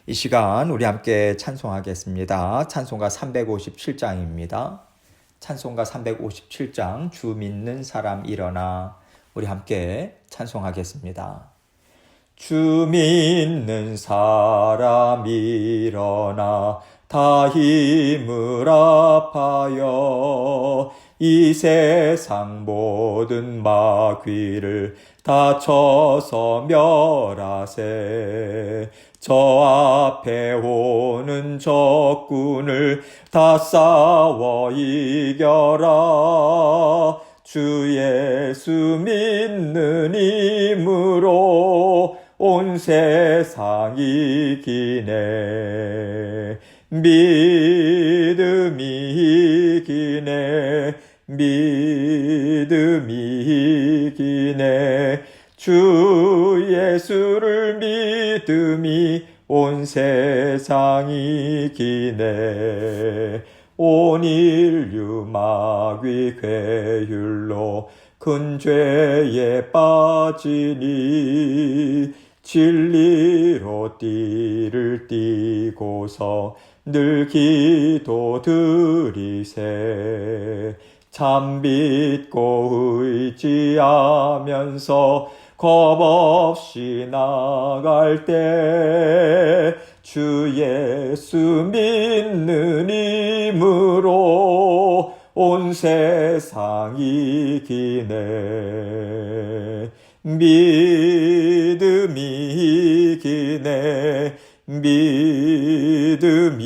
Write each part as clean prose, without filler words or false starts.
이 시간 우리 함께 찬송하겠습니다. 찬송가 357장입니다. 찬송가 357장 주 믿는 사람 일어나 우리 함께 찬송하겠습니다. 주 믿는 사람 일어나 다 힘을 합하여 이 세상 모든 마귀를 다 쳐서 멸하세. 저 앞에 오는 적군을 다 싸워 이겨라. 주 예수 믿는 힘으로 온 세상 이기네. 믿음이 이기네. 믿음이 이기네. 주 예수를 믿음이 온 세상 이기네. 온 인류 마귀 괴율로 큰 죄에 빠지니 진리로 띠를 띠고서 늘 기도 드리세. 참 믿고 의지하면서 겁없이 나갈 때 주 예수 믿는 힘으로 온 세상 이기네. 믿음이 이기네. 믿음이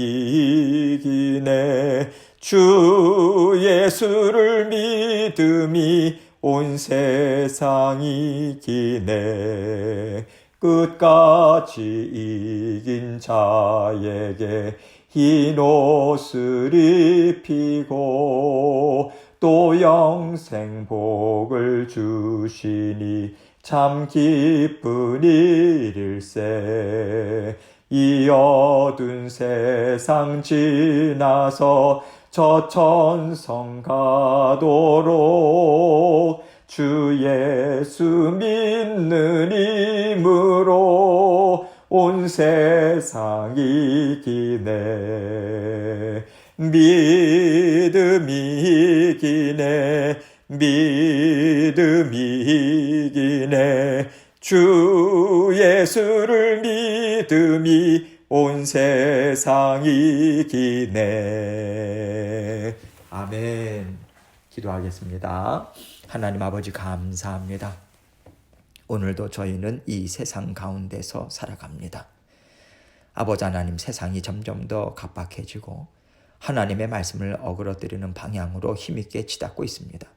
이기네. 주 예수를 믿음이 온 세상 이기네. 끝까지 이긴 자에게 흰 옷을 입히고 또 영생 복을 주시니 참 기쁜 일일세. 이 어두운 세상 지나서 저 천성 가도록 주 예수 믿는 힘으로 온 세상 이기네. 믿음이 이기네. 믿음이 이기네. 주 예수를 믿음이 온 세상 이기네. 아멘. 기도하겠습니다. 하나님 아버지 감사합니다. 오늘도 저희는 이 세상 가운데서 살아갑니다. 아버지 하나님, 세상이 점점 더 각박해지고 하나님의 말씀을 어그러뜨리는 방향으로 힘있게 치닫고 있습니다.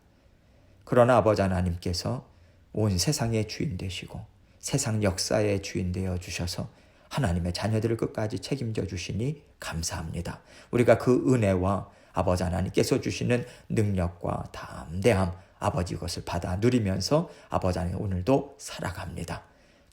그러나 아버지 하나님께서 온 세상의 주인 되시고 세상 역사의 주인 되어 주셔서 하나님의 자녀들을 끝까지 책임져 주시니 감사합니다. 우리가 그 은혜와 아버지 하나님께서 주시는 능력과 담대함, 아버지 것을 받아 누리면서 아버지 하나님 오늘도 살아갑니다.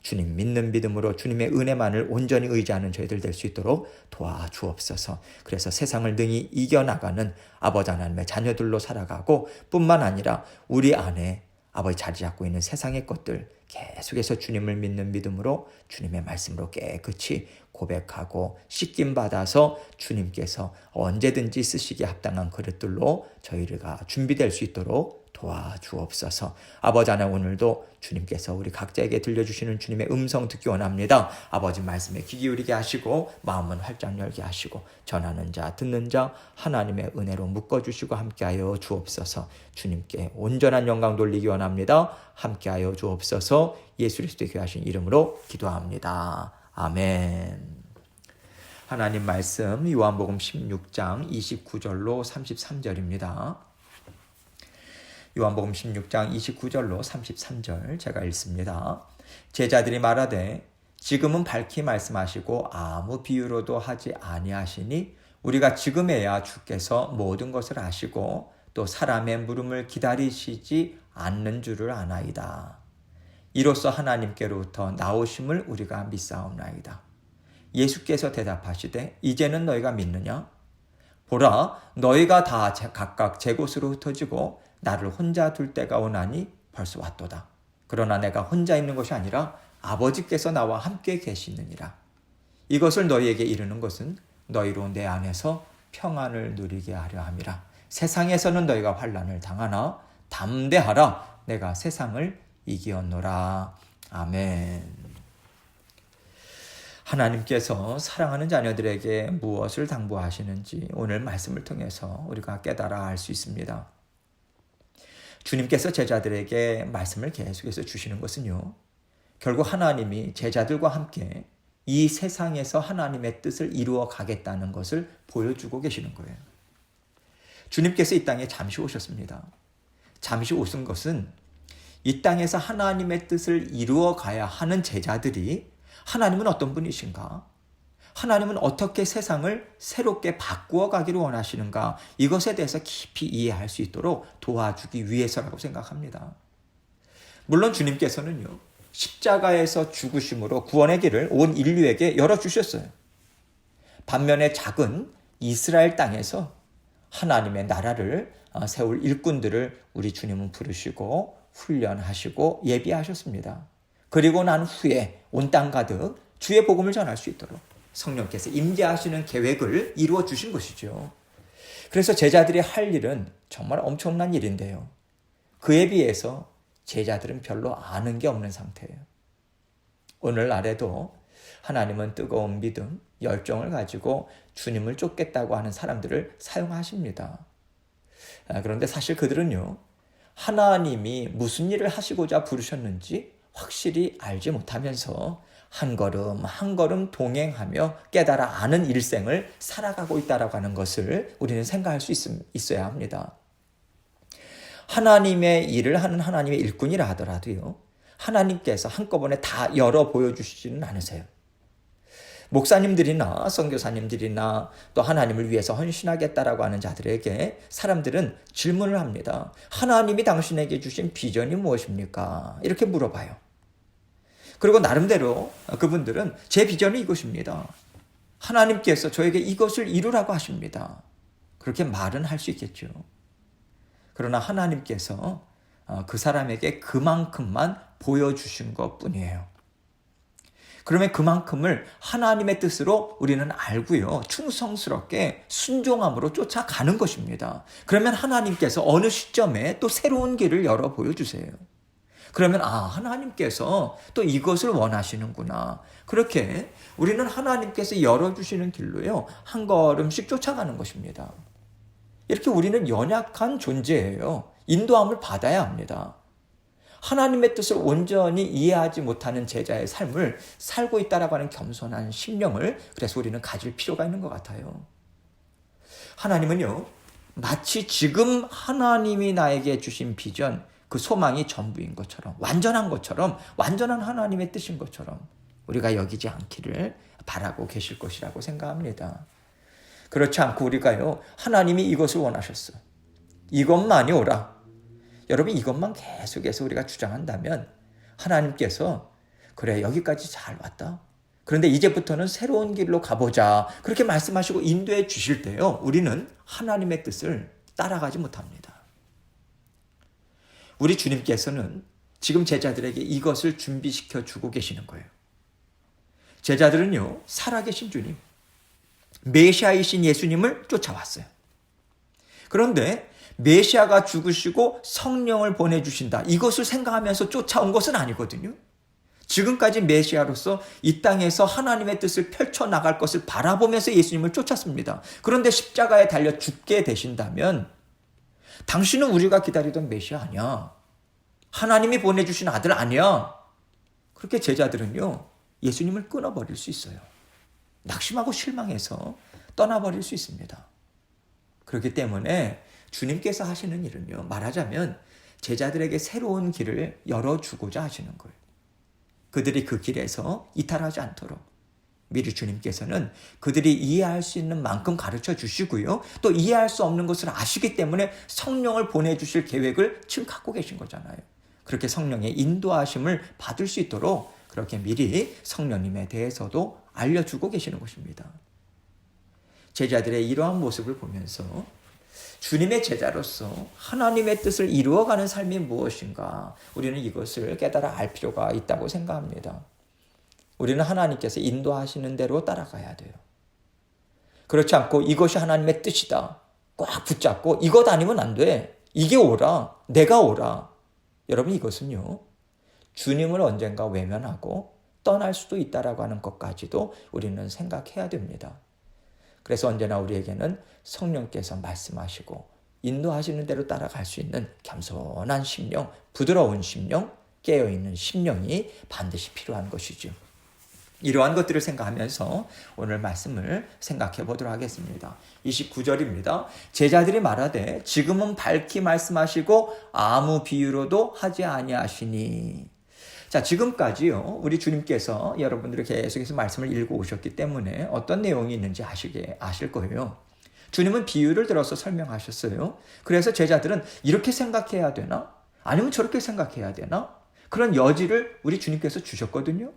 주님 믿는 믿음으로 주님의 은혜만을 온전히 의지하는 저희들 될 수 있도록 도와주옵소서. 그래서 세상을 능히 이겨나가는 아버지 하나님의 자녀들로 살아가고 뿐만 아니라 우리 안에 아버지 자리 잡고 있는 세상의 것들 계속해서 주님을 믿는 믿음으로 주님의 말씀으로 깨끗이 고백하고 씻김 받아서 주님께서 언제든지 쓰시기에 합당한 그릇들로 저희가 준비될 수 있도록 도와주옵소서. 아버지 하나님, 오늘도 주님께서 우리 각자에게 들려주시는 주님의 음성 듣기 원합니다. 아버지 말씀에 귀 기울이게 하시고 마음은 활짝 열게 하시고 전하는 자 듣는 자 하나님의 은혜로 묶어주시고 함께하여 주옵소서. 주님께 온전한 영광 돌리기 원합니다. 함께하여 주옵소서. 예수 그리스도의 귀하신 이름으로 기도합니다. 아멘. 하나님 말씀 요한복음 16장 29절로 33절입니다. 요한복음 16장 29절로 33절 제가 읽습니다. 제자들이 말하되 지금은 밝히 말씀하시고 아무 비유로도 하지 아니하시니 우리가 지금에야 주께서 모든 것을 아시고 또 사람의 물음을 기다리시지 않는 줄을 아나이다. 이로써 하나님께로부터 나오심을 우리가 믿사옵나이다. 예수께서 대답하시되 이제는 너희가 믿느냐? 보라, 너희가 다 각각 제 곳으로 흩어지고 나를 혼자 둘 때가 오나니 벌써 왔도다. 그러나 내가 혼자 있는 것이 아니라 아버지께서 나와 함께 계시느니라. 이것을 너희에게 이르는 것은 너희로 내 안에서 평안을 누리게 하려 함이라. 세상에서는 너희가 환난을 당하나 담대하라. 내가 세상을 이기었노라. 아멘. 하나님께서 사랑하는 자녀들에게 무엇을 당부하시는지 오늘 말씀을 통해서 우리가 깨달아 알 수 있습니다. 주님께서 제자들에게 말씀을 계속해서 주시는 것은요, 결국 하나님이 제자들과 함께 이 세상에서 하나님의 뜻을 이루어 가겠다는 것을 보여주고 계시는 거예요. 주님께서 이 땅에 잠시 오셨습니다. 잠시 오신 것은 이 땅에서 하나님의 뜻을 이루어 가야 하는 제자들이 하나님은 어떤 분이신가? 하나님은 어떻게 세상을 새롭게 바꾸어 가기를 원하시는가? 이것에 대해서 깊이 이해할 수 있도록 도와주기 위해서라고 생각합니다. 물론 주님께서는요, 십자가에서 죽으심으로 구원의 길을 온 인류에게 열어주셨어요. 반면에 작은 이스라엘 땅에서 하나님의 나라를 세울 일꾼들을 우리 주님은 부르시고 훈련하시고 예비하셨습니다. 그리고 난 후에 온 땅 가득 주의 복음을 전할 수 있도록 성령께서 임재하시는 계획을 이루어 주신 것이죠. 그래서 제자들이 할 일은 정말 엄청난 일인데요. 그에 비해서 제자들은 별로 아는 게 없는 상태예요. 오늘날에도 하나님은 뜨거운 믿음, 열정을 가지고 주님을 쫓겠다고 하는 사람들을 사용하십니다. 그런데 사실 그들은요, 하나님이 무슨 일을 하시고자 부르셨는지 확실히 알지 못하면서 한 걸음 한 걸음 동행하며 깨달아 아는 일생을 살아가고 있다라고 하는 것을 우리는 생각할 수 있어야 합니다. 하나님의 일을 하는 하나님의 일꾼이라 하더라도요, 하나님께서 한꺼번에 다 열어 보여주시지는 않으세요. 목사님들이나 선교사님들이나 또 하나님을 위해서 헌신하겠다라고 하는 자들에게 사람들은 질문을 합니다. 하나님이 당신에게 주신 비전이 무엇입니까? 이렇게 물어봐요. 그리고 나름대로 그분들은 제 비전은 이것입니다. 하나님께서 저에게 이것을 이루라고 하십니다. 그렇게 말은 할 수 있겠죠. 그러나 하나님께서 그 사람에게 그만큼만 보여주신 것뿐이에요. 그러면 그만큼을 하나님의 뜻으로 우리는 알고요, 충성스럽게 순종함으로 쫓아가는 것입니다. 그러면 하나님께서 어느 시점에 또 새로운 길을 열어 보여주세요. 그러면 하나님께서 또 이것을 원하시는구나. 그렇게 우리는 하나님께서 열어주시는 길로요, 한 걸음씩 쫓아가는 것입니다. 이렇게 우리는 연약한 존재예요. 인도함을 받아야 합니다. 하나님의 뜻을 온전히 이해하지 못하는 제자의 삶을 살고 있다라고 하는 겸손한 심령을 그래서 우리는 가질 필요가 있는 것 같아요. 하나님은요, 마치 지금 하나님이 나에게 주신 비전, 그 소망이 전부인 것처럼, 완전한 것처럼, 완전한 하나님의 뜻인 것처럼 우리가 여기지 않기를 바라고 계실 것이라고 생각합니다. 그렇지 않고 우리가요, 하나님이 이것을 원하셨어, 이것만이 오라, 여러분 이것만 계속해서 우리가 주장한다면 하나님께서 그래 여기까지 잘 왔다, 그런데 이제부터는 새로운 길로 가보자, 그렇게 말씀하시고 인도해 주실 때요, 우리는 하나님의 뜻을 따라가지 못합니다. 우리 주님께서는 지금 제자들에게 이것을 준비시켜 주고 계시는 거예요. 제자들은요, 살아계신 주님, 메시아이신 예수님을 쫓아왔어요. 그런데 메시아가 죽으시고 성령을 보내주신다, 이것을 생각하면서 쫓아온 것은 아니거든요. 지금까지 메시아로서 이 땅에서 하나님의 뜻을 펼쳐나갈 것을 바라보면서 예수님을 쫓았습니다. 그런데 십자가에 달려 죽게 되신다면 당신은 우리가 기다리던 메시아 아니야, 하나님이 보내주신 아들 아니야, 그렇게 제자들은요, 예수님을 끊어버릴 수 있어요. 낙심하고 실망해서 떠나버릴 수 있습니다. 그렇기 때문에 주님께서 하시는 일은요, 말하자면 제자들에게 새로운 길을 열어주고자 하시는 거예요. 그들이 그 길에서 이탈하지 않도록 미리 주님께서는 그들이 이해할 수 있는 만큼 가르쳐 주시고요, 또 이해할 수 없는 것을 아시기 때문에 성령을 보내주실 계획을 지금 갖고 계신 거잖아요. 그렇게 성령의 인도하심을 받을 수 있도록 그렇게 미리 성령님에 대해서도 알려주고 계시는 것입니다. 제자들의 이러한 모습을 보면서 주님의 제자로서 하나님의 뜻을 이루어가는 삶이 무엇인가, 우리는 이것을 깨달아 알 필요가 있다고 생각합니다. 우리는 하나님께서 인도하시는 대로 따라가야 돼요. 그렇지 않고 이것이 하나님의 뜻이다. 꽉 붙잡고 이것 아니면 안 돼. 이게 옳아. 내가 옳아. 여러분 이것은요. 주님을 언젠가 외면하고 떠날 수도 있다라고 하는 것까지도 우리는 생각해야 됩니다. 그래서 언제나 우리에게는 성령께서 말씀하시고 인도하시는 대로 따라갈 수 있는 겸손한 심령, 부드러운 심령, 깨어있는 심령이 반드시 필요한 것이죠. 이러한 것들을 생각하면서 오늘 말씀을 생각해 보도록 하겠습니다. 29절입니다. 제자들이 말하되 지금은 밝히 말씀하시고 아무 비유로도 하지 아니하시니. 자, 지금까지요, 우리 주님께서 여러분들이 계속해서 말씀을 읽고 오셨기 때문에 어떤 내용이 있는지 아실 거예요. 주님은 비유를 들어서 설명하셨어요. 그래서 제자들은 이렇게 생각해야 되나? 아니면 저렇게 생각해야 되나? 그런 여지를 우리 주님께서 주셨거든요.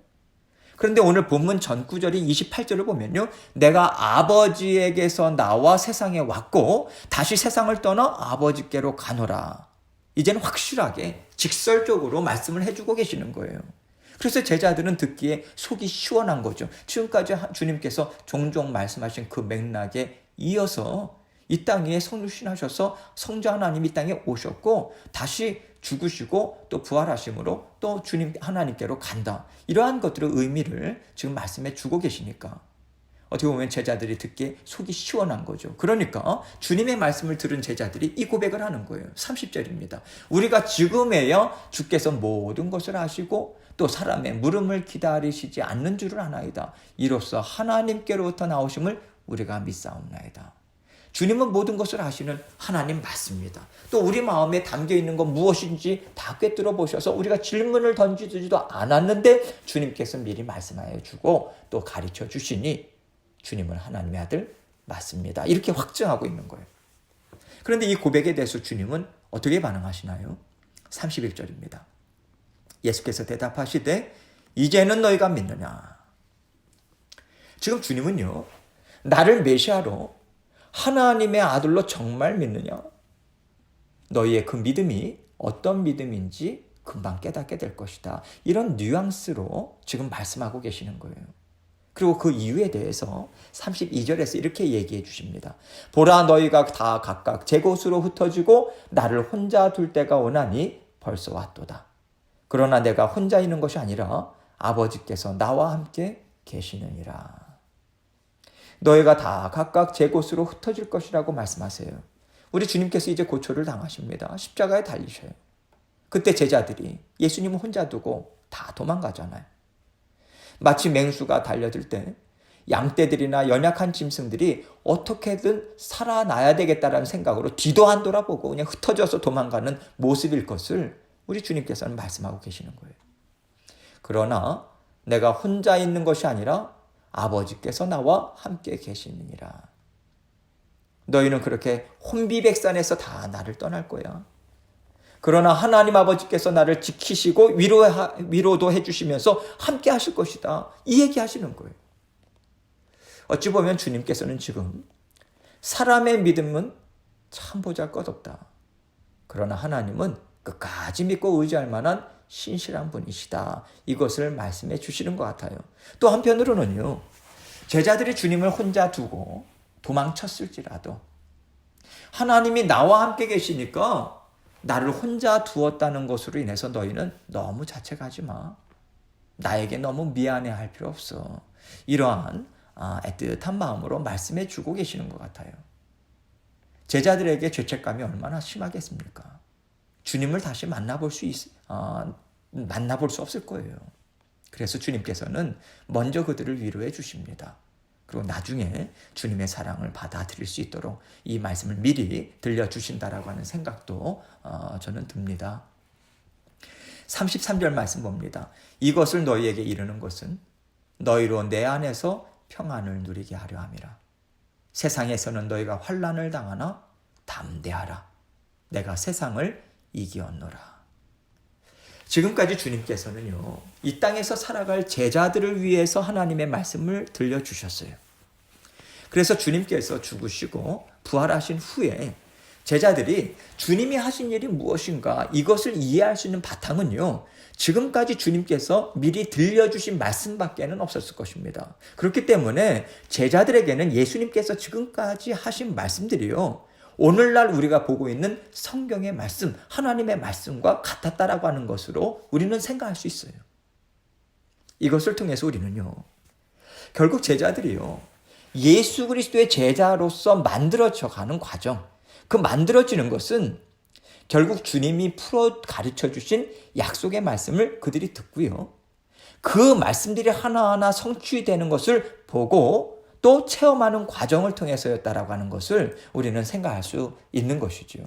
그런데 오늘 본문 전 구절이 28절을 보면요. 내가 아버지에게서 나와 세상에 왔고 다시 세상을 떠나 아버지께로 가노라. 이제는 확실하게 직설적으로 말씀을 해주고 계시는 거예요. 그래서 제자들은 듣기에 속이 시원한 거죠. 지금까지 주님께서 종종 말씀하신 그 맥락에 이어서 이 땅 위에 성육신하셔서 성자 하나님 이 땅에 오셨고 다시 죽으시고 또 부활하심으로 또 주님 하나님께로 간다. 이러한 것들의 의미를 지금 말씀해 주고 계시니까 어떻게 보면 제자들이 듣기에 속이 시원한 거죠. 그러니까 주님의 말씀을 들은 제자들이 이 고백을 하는 거예요. 30절입니다. 우리가 지금에야 주께서 모든 것을 아시고 또 사람의 물음을 기다리시지 않는 줄을 아나이다. 이로써 하나님께로부터 나오심을 우리가 믿사옵나이다. 주님은 모든 것을 아시는 하나님 맞습니다. 또 우리 마음에 담겨있는 건 무엇인지 다 꿰뚫어 보셔서 우리가 질문을 던지지도 않았는데 주님께서 미리 말씀하여 주고 또 가르쳐 주시니 주님은 하나님의 아들 맞습니다. 이렇게 확증하고 있는 거예요. 그런데 이 고백에 대해서 주님은 어떻게 반응하시나요? 31절입니다. 예수께서 대답하시되 이제는 너희가 믿느냐. 지금 주님은요. 나를 메시아로 하나님의 아들로 정말 믿느냐? 너희의 그 믿음이 어떤 믿음인지 금방 깨닫게 될 것이다. 이런 뉘앙스로 지금 말씀하고 계시는 거예요. 그리고 그 이유에 대해서 32절에서 이렇게 얘기해 주십니다. 보라 너희가 다 각각 제 곳으로 흩어지고 나를 혼자 둘 때가 오나니 벌써 왔도다. 그러나 내가 혼자 있는 것이 아니라 아버지께서 나와 함께 계시느니라. 너희가 다 각각 제 곳으로 흩어질 것이라고 말씀하세요. 우리 주님께서 이제 고초를 당하십니다. 십자가에 달리셔요. 그때 제자들이 예수님을 혼자 두고 다 도망가잖아요. 마치 맹수가 달려들 때 양떼들이나 연약한 짐승들이 어떻게든 살아나야 되겠다라는 생각으로 뒤도 안 돌아보고 그냥 흩어져서 도망가는 모습일 것을 우리 주님께서는 말씀하고 계시는 거예요. 그러나 내가 혼자 있는 것이 아니라 아버지께서 나와 함께 계시느니라. 너희는 그렇게 혼비백산에서 다 나를 떠날 거야. 그러나 하나님 아버지께서 나를 지키시고 위로도 해주시면서 함께 하실 것이다. 이 얘기하시는 거예요. 어찌 보면 주님께서는 지금 사람의 믿음은 참 보잘것없다. 그러나 하나님은 끝까지 믿고 의지할 만한 신실한 분이시다. 이것을 말씀해 주시는 것 같아요. 또 한편으로는요. 제자들이 주님을 혼자 두고 도망쳤을지라도 하나님이 나와 함께 계시니까 나를 혼자 두었다는 것으로 인해서 너희는 너무 자책하지 마. 나에게 너무 미안해할 필요 없어. 이러한 애틋한 마음으로 말씀해 주고 계시는 것 같아요. 제자들에게 죄책감이 얼마나 심하겠습니까? 주님을 다시 만나볼 수 없을 거예요. 그래서 주님께서는 먼저 그들을 위로해 주십니다. 그리고 나중에 주님의 사랑을 받아들일 수 있도록 이 말씀을 미리 들려주신다라고 하는 생각도 저는 듭니다. 33절 말씀 봅니다. 이것을 너희에게 이르는 것은 너희로 내 안에서 평안을 누리게 하려 함이라. 세상에서는 너희가 환난을 당하나 담대하라. 내가 세상을 이기었노라. 지금까지 주님께서는요, 이 땅에서 살아갈 제자들을 위해서 하나님의 말씀을 들려주셨어요. 그래서 주님께서 죽으시고 부활하신 후에 제자들이 주님이 하신 일이 무엇인가 이것을 이해할 수 있는 바탕은요, 지금까지 주님께서 미리 들려주신 말씀밖에는 없었을 것입니다. 그렇기 때문에 제자들에게는 예수님께서 지금까지 하신 말씀들이요, 오늘날 우리가 보고 있는 성경의 말씀, 하나님의 말씀과 같았다라고 하는 것으로 우리는 생각할 수 있어요. 이것을 통해서 우리는요, 결국 제자들이요, 예수 그리스도의 제자로서 만들어져 가는 과정, 그 만들어지는 것은 결국 주님이 풀어 가르쳐 주신 약속의 말씀을 그들이 듣고요, 그 말씀들이 하나하나 성취되는 것을 보고 또 체험하는 과정을 통해서였다라고 하는 것을 우리는 생각할 수 있는 것이죠.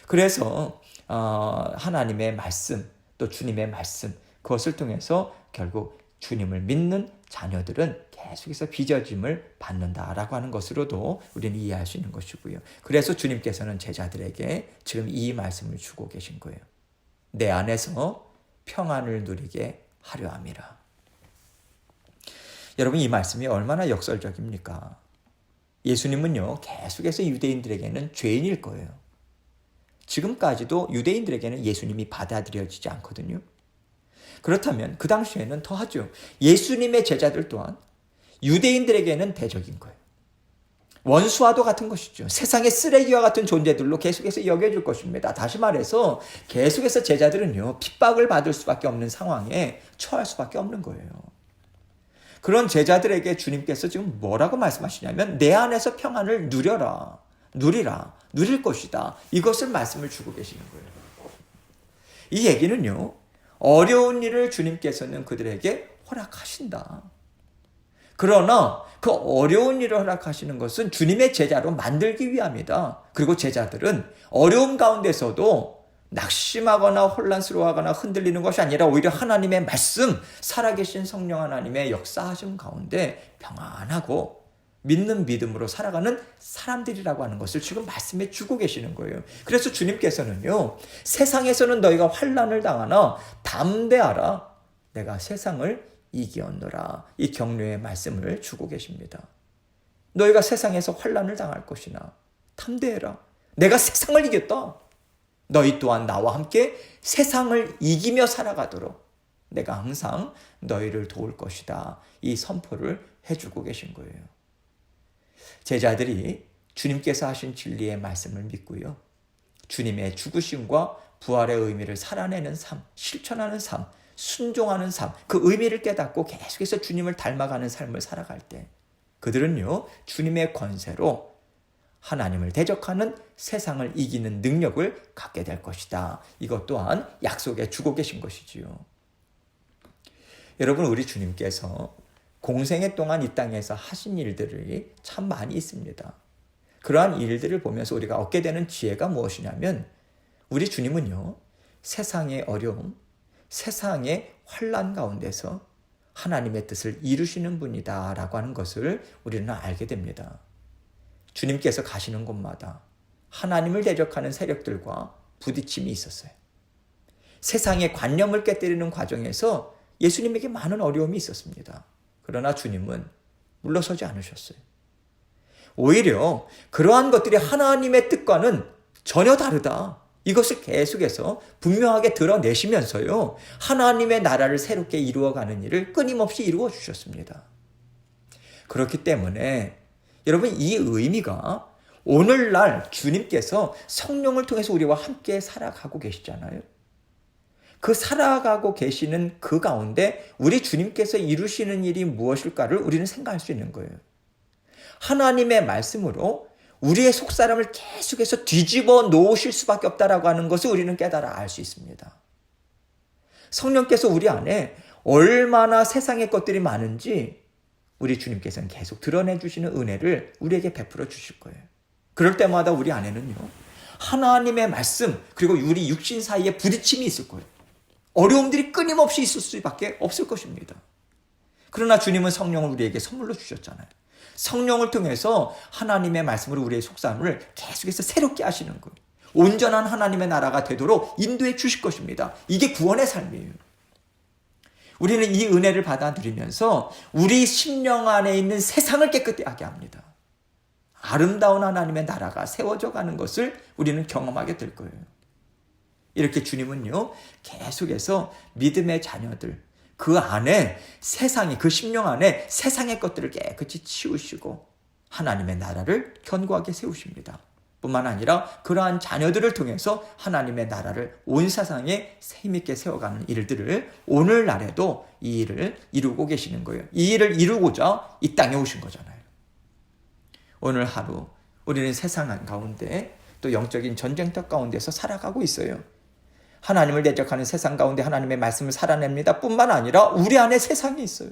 그래서 하나님의 말씀, 또 주님의 말씀, 그것을 통해서 결국 주님을 믿는 자녀들은 계속해서 빚어짐을 받는다라고 하는 것으로도 우리는 이해할 수 있는 것이고요. 그래서 주님께서는 제자들에게 지금 이 말씀을 주고 계신 거예요. 내 안에서 평안을 누리게 하려 함이라. 여러분, 이 말씀이 얼마나 역설적입니까? 예수님은요, 계속해서 유대인들에게는 죄인일 거예요. 지금까지도 유대인들에게는 예수님이 받아들여지지 않거든요. 그렇다면 그 당시에는 더하죠. 예수님의 제자들 또한 유대인들에게는 대적인 거예요. 원수와도 같은 것이죠. 세상의 쓰레기와 같은 존재들로 계속해서 여겨질 것입니다. 다시 말해서 계속해서 제자들은요, 핍박을 받을 수밖에 없는 상황에 처할 수밖에 없는 거예요. 그런 제자들에게 주님께서 지금 뭐라고 말씀하시냐면, 내 안에서 평안을 누리라, 누릴 것이다. 이것을 말씀을 주고 계시는 거예요. 이 얘기는요, 어려운 일을 주님께서는 그들에게 허락하신다. 그러나 그 어려운 일을 허락하시는 것은 주님의 제자로 만들기 위함이다. 그리고 제자들은 어려움 가운데서도 낙심하거나 혼란스러워하거나 흔들리는 것이 아니라 오히려 하나님의 말씀, 살아계신 성령 하나님의 역사하심 가운데 평안하고 믿는 믿음으로 살아가는 사람들이라고 하는 것을 지금 말씀해 주고 계시는 거예요. 그래서 주님께서는요, 세상에서는 너희가 환난을 당하나 담대하라, 내가 세상을 이기었노라, 이 격려의 말씀을 주고 계십니다. 너희가 세상에서 환난을 당할 것이나 담대해라, 내가 세상을 이겼다. 너희 또한 나와 함께 세상을 이기며 살아가도록 내가 항상 너희를 도울 것이다. 이 선포를 해주고 계신 거예요. 제자들이 주님께서 하신 진리의 말씀을 믿고요, 주님의 죽으심과 부활의 의미를 살아내는 삶, 실천하는 삶, 순종하는 삶, 그 의미를 깨닫고 계속해서 주님을 닮아가는 삶을 살아갈 때 그들은요, 주님의 권세로 하나님을 대적하는 세상을 이기는 능력을 갖게 될 것이다. 이것 또한 약속해 주고 계신 것이지요. 여러분, 우리 주님께서 공생애 동안 이 땅에서 하신 일들이 참 많이 있습니다. 그러한 일들을 보면서 우리가 얻게 되는 지혜가 무엇이냐면, 우리 주님은요, 세상의 어려움, 세상의 환난 가운데서 하나님의 뜻을 이루시는 분이다 라고 하는 것을 우리는 알게 됩니다. 주님께서 가시는 곳마다 하나님을 대적하는 세력들과 부딪힘이 있었어요. 세상의 관념을 깨뜨리는 과정에서 예수님에게 많은 어려움이 있었습니다. 그러나 주님은 물러서지 않으셨어요. 오히려 그러한 것들이 하나님의 뜻과는 전혀 다르다, 이것을 계속해서 분명하게 드러내시면서요, 하나님의 나라를 새롭게 이루어가는 일을 끊임없이 이루어 주셨습니다. 그렇기 때문에 여러분, 이 의미가 오늘날 주님께서 성령을 통해서 우리와 함께 살아가고 계시잖아요. 그 살아가고 계시는 그 가운데 우리 주님께서 이루시는 일이 무엇일까를 우리는 생각할 수 있는 거예요. 하나님의 말씀으로 우리의 속사람을 계속해서 뒤집어 놓으실 수밖에 없다라고 하는 것을 우리는 깨달아 알 수 있습니다. 성령께서 우리 안에 얼마나 세상의 것들이 많은지 우리 주님께서는 계속 드러내 주시는 은혜를 우리에게 베풀어 주실 거예요. 그럴 때마다 우리 안에는요, 하나님의 말씀 그리고 우리 육신 사이에 부딪힘이 있을 거예요. 어려움들이 끊임없이 있을 수밖에 없을 것입니다. 그러나 주님은 성령을 우리에게 선물로 주셨잖아요. 성령을 통해서 하나님의 말씀으로 우리의 속사람을 계속해서 새롭게 하시는 거예요. 온전한 하나님의 나라가 되도록 인도해 주실 것입니다. 이게 구원의 삶이에요. 우리는 이 은혜를 받아 누리면서 우리 심령 안에 있는 세상을 깨끗하게 합니다. 아름다운 하나님의 나라가 세워져 가는 것을 우리는 경험하게 될 거예요. 이렇게 주님은요, 계속해서 믿음의 자녀들, 그 안에 세상이, 그 심령 안에 세상의 것들을 깨끗이 치우시고 하나님의 나라를 견고하게 세우십니다. 뿐만 아니라 그러한 자녀들을 통해서 하나님의 나라를 온 세상에 힘있게 세워가는 일들을 오늘날에도 이 일을 이루고 계시는 거예요. 이 일을 이루고자 이 땅에 오신 거잖아요. 오늘 하루 우리는 세상 가운데 또 영적인 전쟁터 가운데서 살아가고 있어요. 하나님을 대적하는 세상 가운데 하나님의 말씀을 살아냅니다. 뿐만 아니라 우리 안에 세상이 있어요.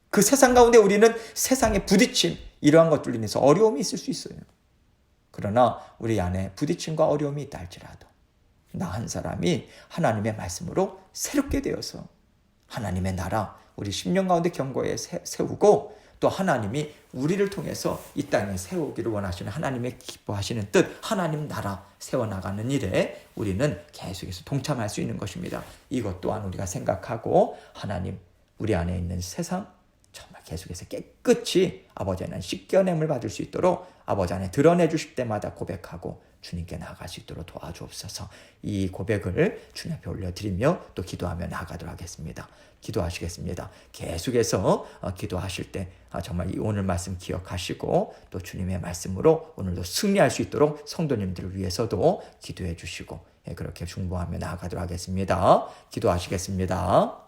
그 세상 가운데 우리는 세상의 부딪힘, 이러한 것들로 인해서 어려움이 있을 수 있어요. 그러나 우리 안에 부딪힘과 어려움이 있다 할지라도 나 한 사람이 하나님의 말씀으로 새롭게 되어서 하나님의 나라, 우리 심령 가운데 견고히 세우고 또 하나님이 우리를 통해서 이 땅에 세우기를 원하시는 하나님의 기뻐하시는 뜻, 하나님 나라 세워나가는 일에 우리는 계속해서 동참할 수 있는 것입니다. 이것 또한 우리가 생각하고 하나님, 우리 안에 있는 세상 정말 계속해서 깨끗이 아버지 안에 씻겨냄을 받을 수 있도록 아버지 안에 드러내 주실 때마다 고백하고 주님께 나아갈 수 있도록 도와주옵소서. 이 고백을 주님 앞에 올려드리며 또 기도하며 나아가도록 하겠습니다. 기도하시겠습니다. 계속해서 기도하실 때 정말 이 오늘 말씀 기억하시고 또 주님의 말씀으로 오늘도 승리할 수 있도록 성도님들을 위해서도 기도해 주시고 그렇게 중보하며 나아가도록 하겠습니다. 기도하시겠습니다.